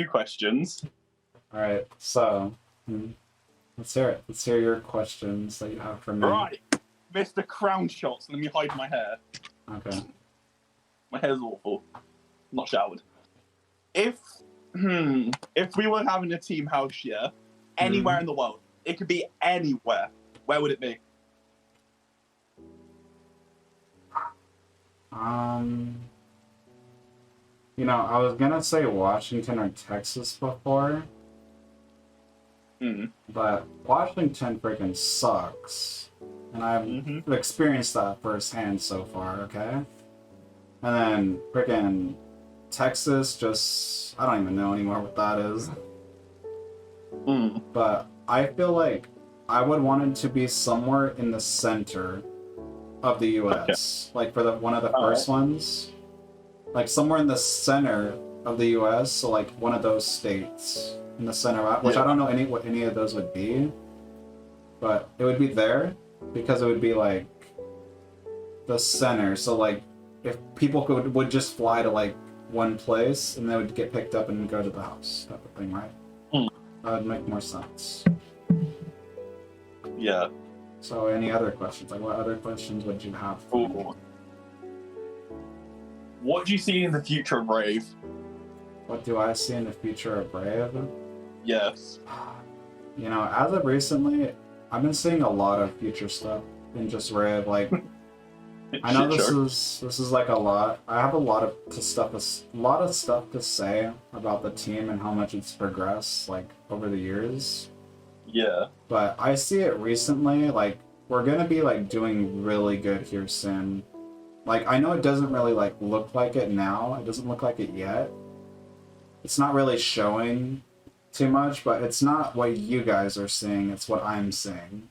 you questions. All right, so let's hear it. Let's hear your questions that you have for me. Right, Mr. CROWNSHOTS. Let me hide my hair. Okay. My hair's awful. Not showered. If we were having a team house, anywhere in the world, it could be anywhere. Where would it be? You know, I was gonna say Washington or Texas before, but Washington freaking sucks, and I've experienced that firsthand so far. Okay, and then freaking Texas, just I don't even know anymore what that is. But I feel like I would want it to be somewhere in the center of the U.S. Like for one of the first ones, like somewhere in the center of the U.S. So like one of those states in the center, which I don't know what any of those would be, but it would be there because it would be like the center. So like if people would just fly to like one place and they would get picked up and go to the house type of thing, right? That would make more sense. Yeah. So any other questions? Like what other questions would you have for me? What do you see in the future of RaVe? What do I see in the future of RaVe? Yes. You know, as of recently, I've been seeing a lot of future stuff in just RaVe. Like, I know this is like a lot. I have a lot of stuff to say about the team and how much it's progressed like over the years. Yeah. But I see it recently, like, we're gonna be, like, doing really good here soon. Like, I know it doesn't really, like, look like it now. It doesn't look like it yet. It's not really showing too much, but it's not what you guys are seeing. It's what I'm seeing.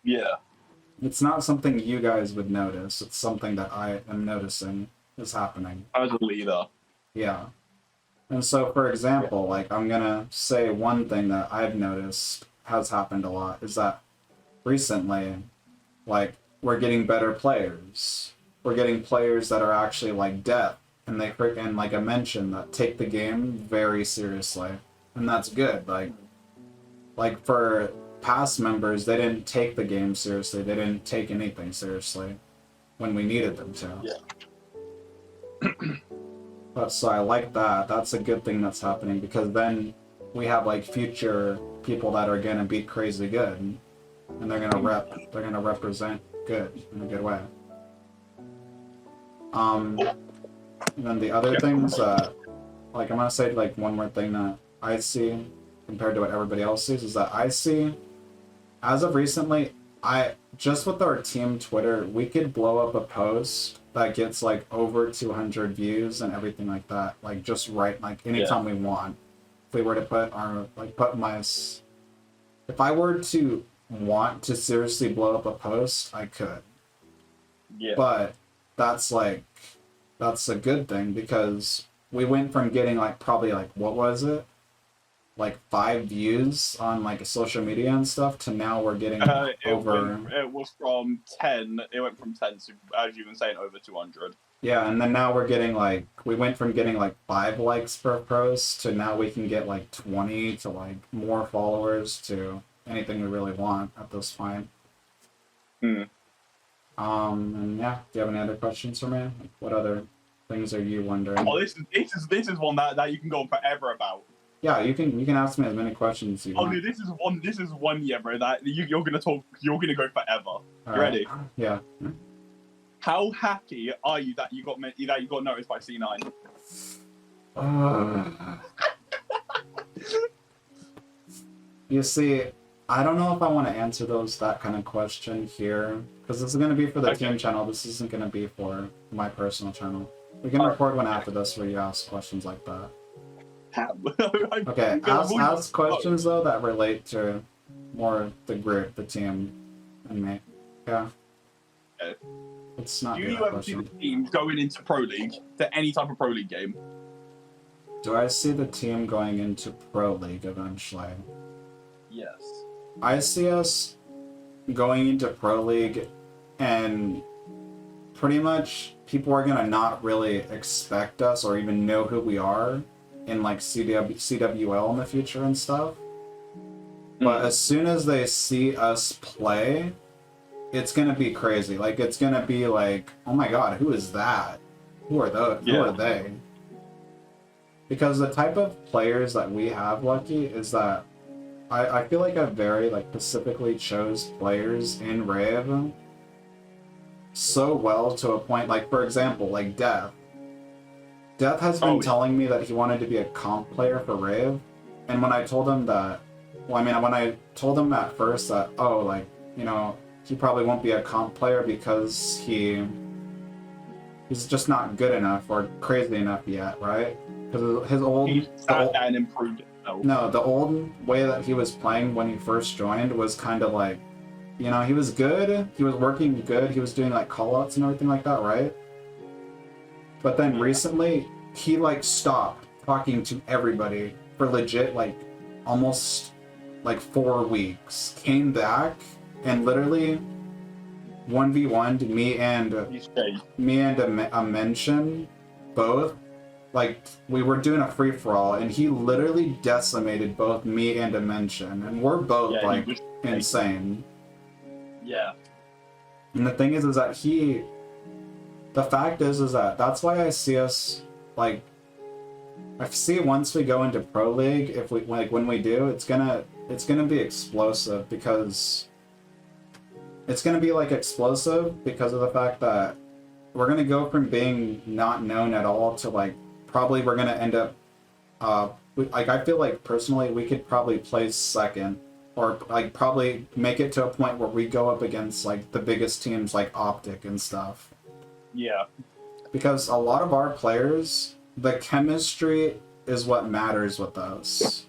Yeah. It's not something you guys would notice. It's something that I am noticing is happening. As a leader. Yeah. And so, for example, like, I'm gonna say one thing that I've noticed has happened a lot is that recently, like, we're getting better players. We're getting players that are actually, like, depth, and they freaking, like I mentioned, that take the game very seriously. And that's good. Like for past members, they didn't take the game seriously. They didn't take anything seriously when we needed them to. Yeah. But so I like that. That's a good thing that's happening because then we have like future people that are gonna be crazy good, and they're gonna represent good in a good way. And then the other things, like I'm gonna say like one more thing that I see compared to what everybody else sees is that I see, as of recently, just with our team Twitter, we could blow up a post that gets like over 200 views and everything like that, like just right, like anytime we want. If we were to if I were to want to seriously blow up a post, I could. Yeah. But that's a good thing because we went from getting like probably like, what was it? Like 5 views on like social media and stuff to now we're getting over. It was from 10. It went from 10 to, as you were saying, over 200. Yeah, and then now we're getting like, we went from getting like 5 likes per post to now we can get like 20 to like more followers to anything we really want at this point. And yeah, do you have any other questions for me? Like, what other things are you wondering? Oh, this is one that you can go on forever about. Yeah, you can ask me as many questions as you want. Oh, dude, this is one, yeah, bro. That you're gonna go forever. You ready? Yeah. How happy are you that you got noticed by C9? You see, I don't know if I want to answer that kind of question here because this is going to be for the team channel. This isn't going to be for my personal channel. We can record one after this where you ask questions like that. Okay, ask questions though that relate to more the group, the team, and me. Yeah. Okay. It's not. Do you ever see the team going into Pro League, to any type of Pro League game? Do I see the team going into Pro League eventually? Yes. I see us going into Pro League, and pretty much people are gonna not really expect us or even know who we are in like CWL in the future and stuff. But as soon as they see us play, it's gonna be crazy. Like, it's gonna be like, oh my god, who is that? Who are those? Yeah. Who are they? Because the type of players that we have, Lucky, is that I feel like I very like specifically chose players in RaVe so well to a point. Like, for example, like Death. Death has been telling me that he wanted to be a comp player for RaVe, and when I told him that, well, I mean, when I told him at first that, oh, like, you know, he probably won't be a comp player because he's just not good enough or crazy enough yet, right? Because his old... He sat down and improved it. No, the old way that he was playing when he first joined was kind of like, you know, he was good, he was working good, he was doing like callouts and everything like that, right? But then recently, he like stopped talking to everybody for legit like almost like 4 weeks. Came back and literally 1v1'd me and a mention both. Like, we were doing a free-for-all, and he literally decimated both me and a mention, and we're both like insane. Yeah. And the thing is that the fact is that that's why I see us, like, I see once we go into Pro League, if we, like, when we do, it's gonna be explosive, because it's gonna be, like, explosive because of the fact that we're gonna go from being not known at all to, like, probably we're gonna end up, like, I feel like, personally, we could probably place second, or, like, probably make it to a point where we go up against, like, the biggest teams, like, Optic and stuff. Yeah. Because a lot of our players, the chemistry is what matters with us.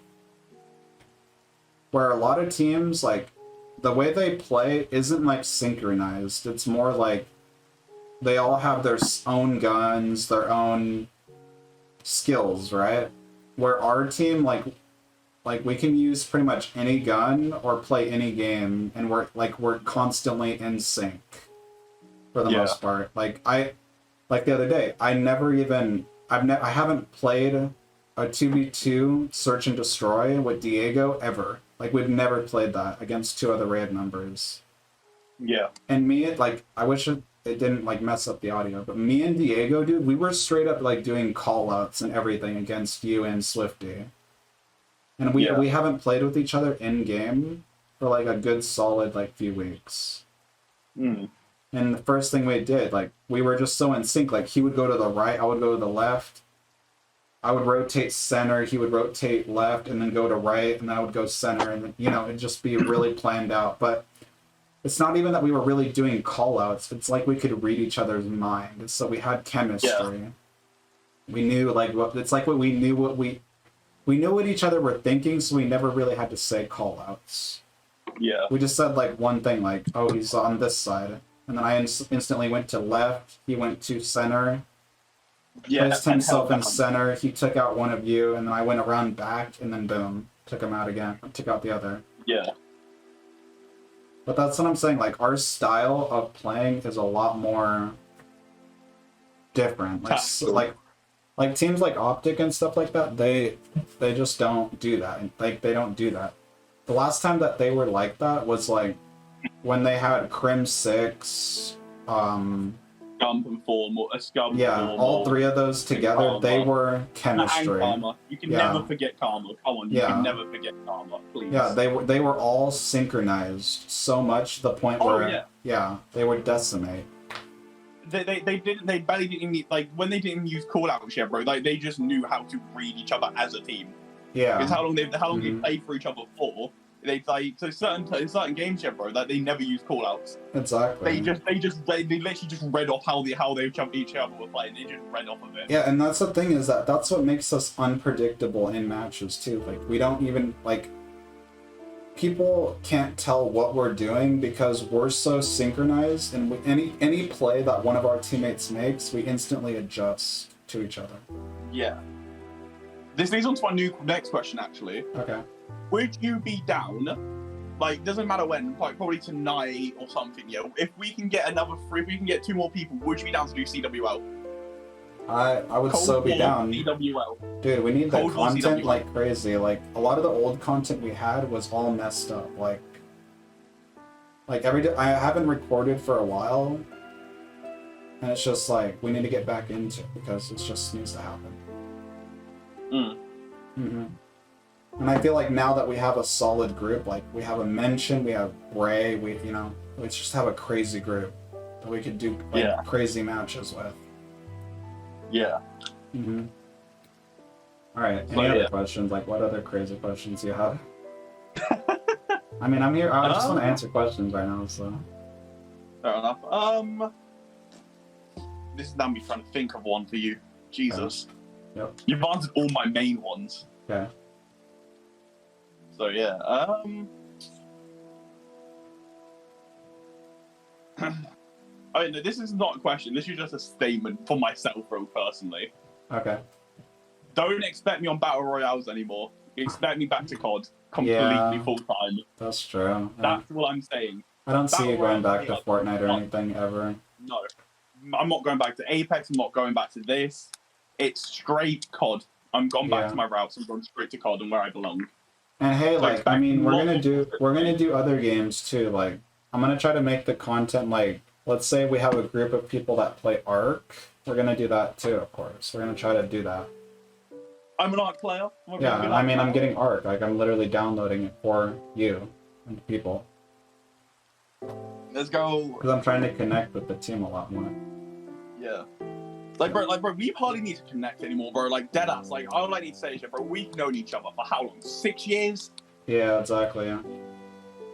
Where a lot of teams, like, the way they play isn't, like, synchronized. It's more like they all have their own guns, their own skills, right? Where our team, like we can use pretty much any gun or play any game, and we're constantly in sync for the most part. Like the other day, I haven't played a 2v2 search and destroy with Diego ever. Like, we've never played that against 2 other RaVe members. Yeah. And me, like, I wish it didn't, like, mess up the audio, but me and Diego, dude, we were straight up, like, doing call-outs and everything against you and Swifty. And we haven't played with each other in-game for, like, a good solid, like, few weeks. And the first thing we did, like, we were just so in sync. Like, he would go to the right, I would go to the left. I would rotate center, he would rotate left, and then go to right, and I would go center, and, you know, it'd just be really planned out. But it's not even that we were really doing call-outs. It's like we could read each other's mind. So we had chemistry. Yeah. We knew, like, we knew what each other were thinking, so we never really had to say call-outs. Yeah. We just said, like, one thing, like, oh, he's on this side. And then I instantly went to left, he went to center. Placed himself in center, he took out one of you, and then I went around back, and then boom, took him out again, took out the other. Yeah. But that's what I'm saying, like, our style of playing is a lot more different. Like teams like Optic and stuff like that, they just don't do that. Like, they don't do that. The last time that they were like that was, like, when they had Crim 6, Scump and Formal, Scump. Yeah, all 3 of those together, Karma. They were chemistry. And Karma. You can never forget Karma. Come on, you can never forget Karma, please. Yeah, they were all synchronized so much to the point where they would decimate. They barely didn't need, like, when they didn't use call-outs yet, bro. Like, they just knew how to read each other as a team. Yeah. Because how long they played for each other for. They, like, so certain games yet, bro, that they never use call-outs. Exactly. They literally just read off how each other were playing. They just read off of it. Yeah, and that's the thing, is that's what makes us unpredictable in matches too. Like, we don't even, like, people can't tell what we're doing because we're so synchronized, and any play that one of our teammates makes, we instantly adjust to each other. Yeah. This leads on to our next question, actually. Okay. Would you be down, like, doesn't matter when, like, probably tonight or something, if we can get 2 more people, would you be down to do CWL? I would Cold so be War down. CWL. Dude, we need the Cold War content CWL. like crazy. Like, a lot of the old content we had was all messed up. Like every day, I haven't recorded for a while, and it's just like, we need to get back into it because it just needs to happen. Mm-hmm. And I feel like now that we have a solid group, like we have a mention, we have Ray, we just have a crazy group that we could do like crazy matches with. Yeah. Mm-hmm. All right. Any other questions? Like, what other crazy questions do you have? I mean, I'm here. I just want to answer questions right now. So. Fair enough. This is now me trying to think of one for you. Jesus. Okay. Yep. You've answered all my main ones. Okay. So yeah. I mean, this is not a question. This is just a statement for myself, bro, personally. Okay. Don't expect me on Battle Royales anymore. Expect me back to COD completely full time. That's true. That's what I'm saying. I don't see you going back to Royale, Fortnite or anything ever. No. I'm not going back to Apex. I'm not going back to this. It's straight COD. I'm going back to my routes. I'm going straight to COD and where I belong. And hey, like, I mean, we're gonna do other games too. Like, I'm gonna try to make the content like, let's say we have a group of people that play Ark. We're gonna do that too, of course. We're gonna try to do that. I'm an Ark player. Yeah, I mean, I'm getting Ark. Like, I'm literally downloading it for you and people. Let's go. Because I'm trying to connect with the team a lot more. Yeah. Like, bro, we hardly need to connect anymore, bro. Like, deadass. Like, all I need to say is, bro, we've known each other for how long? 6 years? Yeah, exactly, yeah.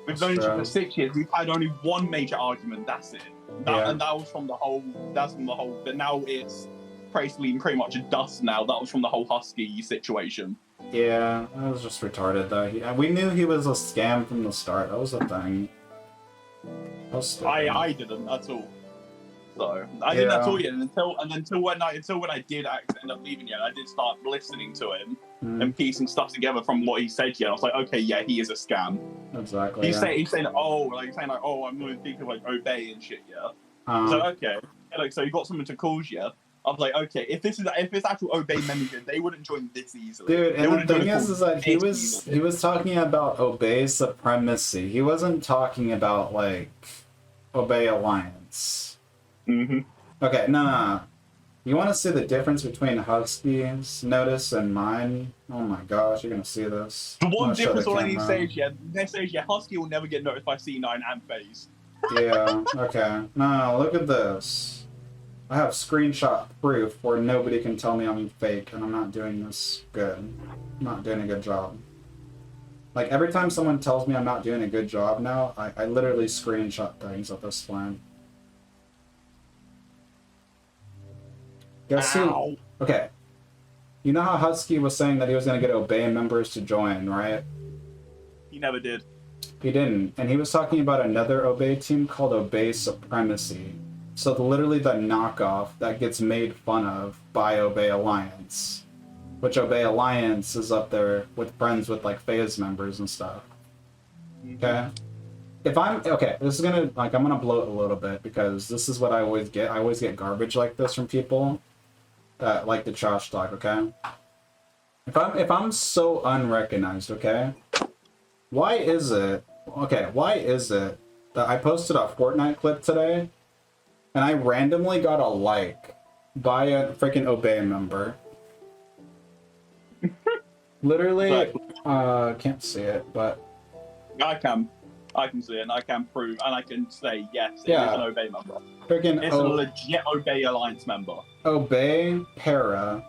We've known each other for 6 years. We've had only one major argument. That's it. And that was from the whole. But now it's pretty much a dust now. That was from the whole Husky situation. Yeah, that was just retarded, though. We knew he was a scam from the start. That was the thing. That was stupid. I didn't at all. So I didn't at all yet until when I did actually end up leaving yet, I did start listening to him and piecing stuff together from what he said. Yeah, I was like, okay, yeah, he is a scam. Exactly. He's saying, oh, I'm going to think of like obey and shit. Yeah. So okay, like so you got someone to call you. I was like, okay, if it's actual obey membership, they wouldn't join this easily. Dude, and the thing is that he was talking about obey supremacy. He wasn't talking about like obey alliance. Mm-hmm. Okay, no. You want to see the difference between Husky's notice and mine? Oh my gosh, you're gonna see this. The one difference all I need to say is, Husky will never get noticed by C9 and FaZe. Yeah, okay. No, look at this. I have screenshot proof where nobody can tell me I'm fake and I'm not doing this good. I'm not doing a good job. Like, every time someone tells me I'm not doing a good job now, I literally screenshot things at this point. Guess who? Okay. You know how Husky was saying that he was going to get Obey members to join, right? He never did. He didn't. And he was talking about another Obey team called Obey Supremacy. So literally the knockoff that gets made fun of by Obey Alliance. Which Obey Alliance is up there with friends with like FaZe members and stuff. Okay? This is gonna, like, I'm gonna bloat a little bit because this is what I always get. I always get garbage like this from people that like the trash talk, okay? If I'm so unrecognized, okay? Why is it that I posted a Fortnite clip today and I randomly got a like by a freaking Obey member? Literally, can't see it, but I can see it, and I can prove, and I can say, yes, it is an Obey member. It's a legit Obey Alliance member. Obey Para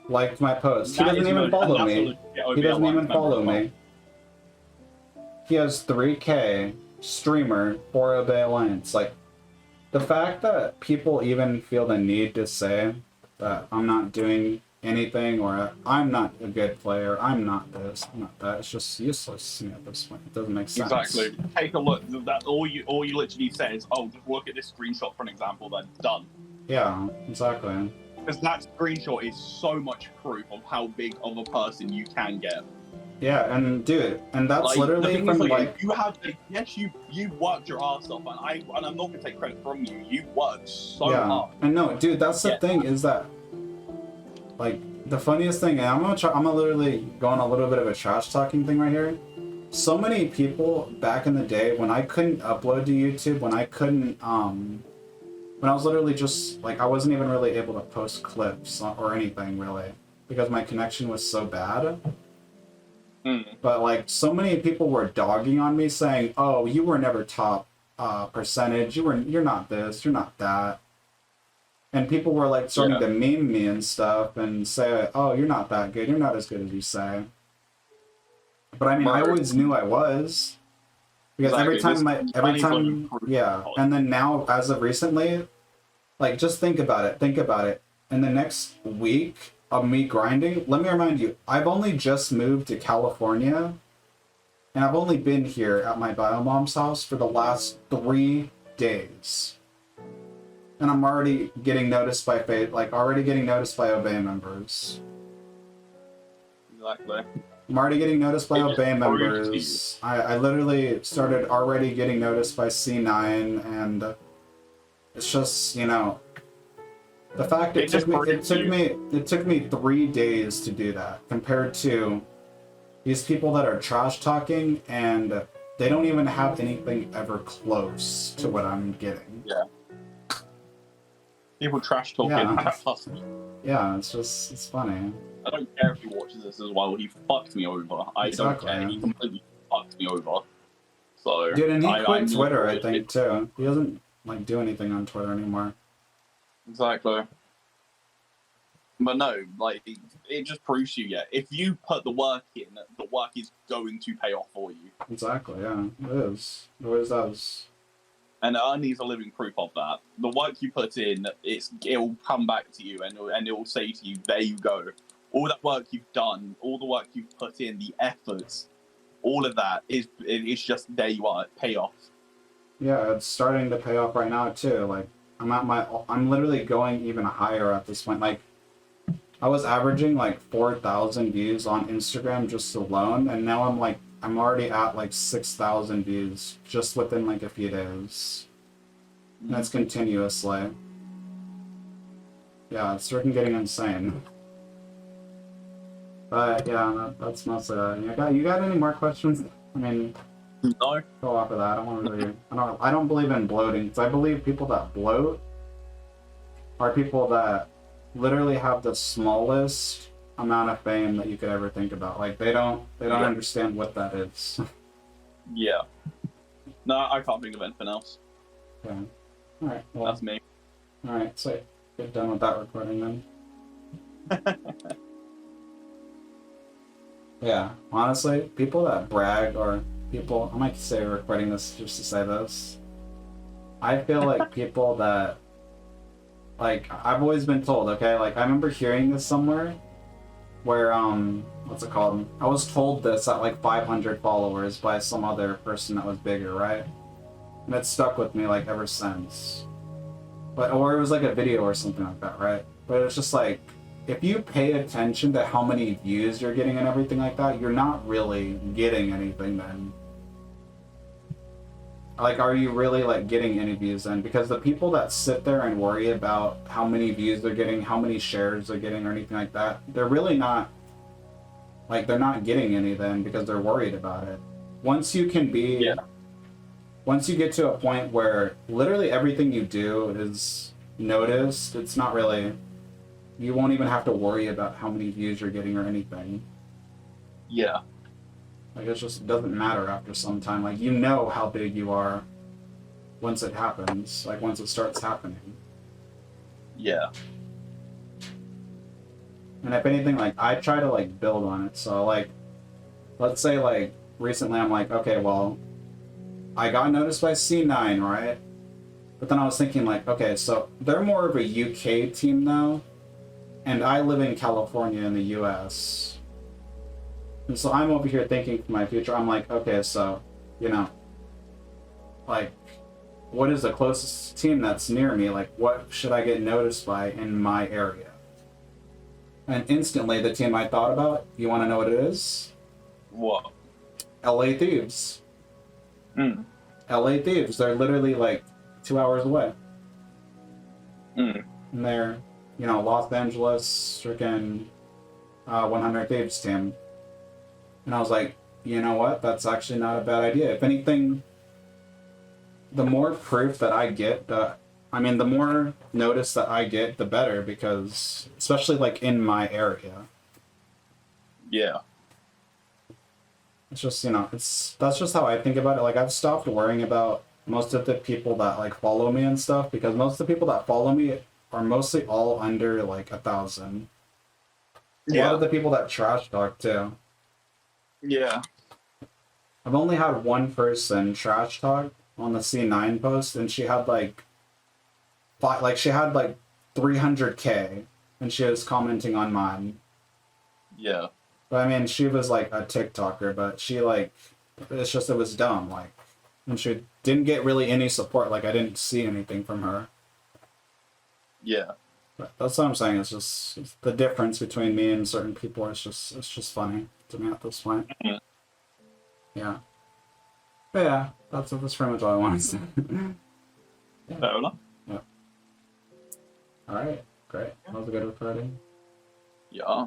liked my post. He doesn't even follow me. He doesn't even follow me. He has 3K streamer for Obey Alliance. Like, the fact that people even feel the need to say that I'm not doing anything, or I'm not a good player, I'm not this, I'm not that, it's just useless to me at this point. It doesn't make sense. Exactly. Take a look. That all you literally say is, oh, just look at this screenshot for an example, then done. Yeah, exactly. Because that screenshot is so much proof of how big of a person you can get. Yeah, and dude, and that's like, literally from like you have yes, you worked your ass off, and I'm not gonna take credit from you. You worked so hard. And no, dude, that's the thing is that like the funniest thing, and I'm literally going a little bit of a trash talking thing right here. So many people back in the day when I couldn't upload to YouTube, when I couldn't when I was literally just like I wasn't even really able to post clips or anything really because my connection was so bad. But like so many people were dogging on me saying, "Oh, you were never top percentage. You're not this. You're not that." And people were like starting to meme me and stuff and say, "Oh, you're not that good. You're not as good as you say." But I mean, I always knew I was because every time, yeah. And then now, as of recently, like just think about it. Think about it. In the next week of me grinding, let me remind you, I've only just moved to California, and I've only been here at my biomom's house for the last 3 days. And I'm already getting noticed by Obey members. Exactly. I'm already getting noticed by Obey members. I literally started already getting noticed by C9, and it's just, you know, the fact it took me 3 days to do that compared to these people that are trash talking and they don't even have anything ever close to what I'm getting. Yeah. People trash talking. Yeah, it's funny. I don't care if he watches this as well. He fucked me over. I don't care. He completely fucked me over. So. Dude, and he quit Twitter, I think, too. He doesn't like do anything on Twitter anymore. Exactly. But no, like it just proves to you, yeah. If you put the work in, the work is going to pay off for you. Exactly. Yeah, it is. It always does. And Ernie's a living proof of that. The work you put in, it'll come back to you, and it'll say to you, "There you go." All that work you've done, all the work you've put in, the efforts, all of that it's just there you are, payoff. Yeah, it's starting to pay off right now too. Like I'm literally going even higher at this point. Like I was averaging like 4,000 views on Instagram just alone, and now I'm already at like 6,000 views just within like a few days. And that's continuously. Yeah, it's freaking getting insane. But yeah, that's mostly that. You got any more questions? I mean, no. Go off of that. I don't believe in bloating. Because I believe people that bloat are people that literally have the smallest amount of fame that you could ever think about. Like they don't understand what that is. Yeah. No, I can't think of anything else. Yeah. All right. Well, that's me. All right. So get done with that recording then. Yeah, honestly, people that brag or people, I might say recording this just to say this. I feel like people that, like, I've always been told, okay, like, I remember hearing this somewhere where, what's it called? I was told this at like 500 followers by some other person that was bigger, right? And it stuck with me, like, ever since. But, or it was like a video or something like that, right? But it was just like, if you pay attention to how many views you're getting and everything like that, you're not really getting anything then. Like, are you really, like, getting any views then? Because the people that sit there and worry about how many views they're getting, how many shares they're getting or anything like that, they're really not, like, they're not getting any then because they're worried about it. Once you can be... Yeah. Once you get to a point where literally everything you do is noticed, it's not really... You won't even have to worry about how many views you're getting or anything. Yeah. Like, it just doesn't matter after some time. Like, you know how big you are once it happens. Like, once it starts happening. Yeah. And if anything, like, I try to, like, build on it. So, like, let's say, like, recently I'm like, okay, well, I got noticed by C9, right? But then I was thinking, like, okay, so they're more of a UK team now. And I live in California in the US. And so I'm over here thinking for my future. I'm like, okay, so, you know, like, what is the closest team that's near me? Like, what should I get noticed by in my area? And instantly, the team I thought about, you want to know what it is? What? LA Thieves. LA Thieves. They're literally like 2 hours away. And they're Los Angeles freaking 100 Thieves team. And I was like, you know what? That's actually not a bad idea. If anything, the more proof that I get, the more notice that I get, the better, because especially like in my area. Yeah. It's just, that's just how I think about it. Like, I've stopped worrying about most of the people that like follow me and stuff, because most of the people that follow me are mostly all under like 1,000. A lot of the people that trash talk too. Yeah. I've only had one person trash talk on the C9 post, and she had like 300K, and she was commenting on mine. Yeah. But I mean, she was like a TikToker, but she like, it's just, it was dumb. Like, and she didn't get really any support. Like, I didn't see anything from her. Yeah. But that's what I'm saying. It's the difference between me and certain people. It's just funny to me at this point. Mhm. Yeah. But yeah, that's pretty much all I wanted to say. Yeah. Fair enough. Yeah. All right. Great. That was a good recording. Yeah.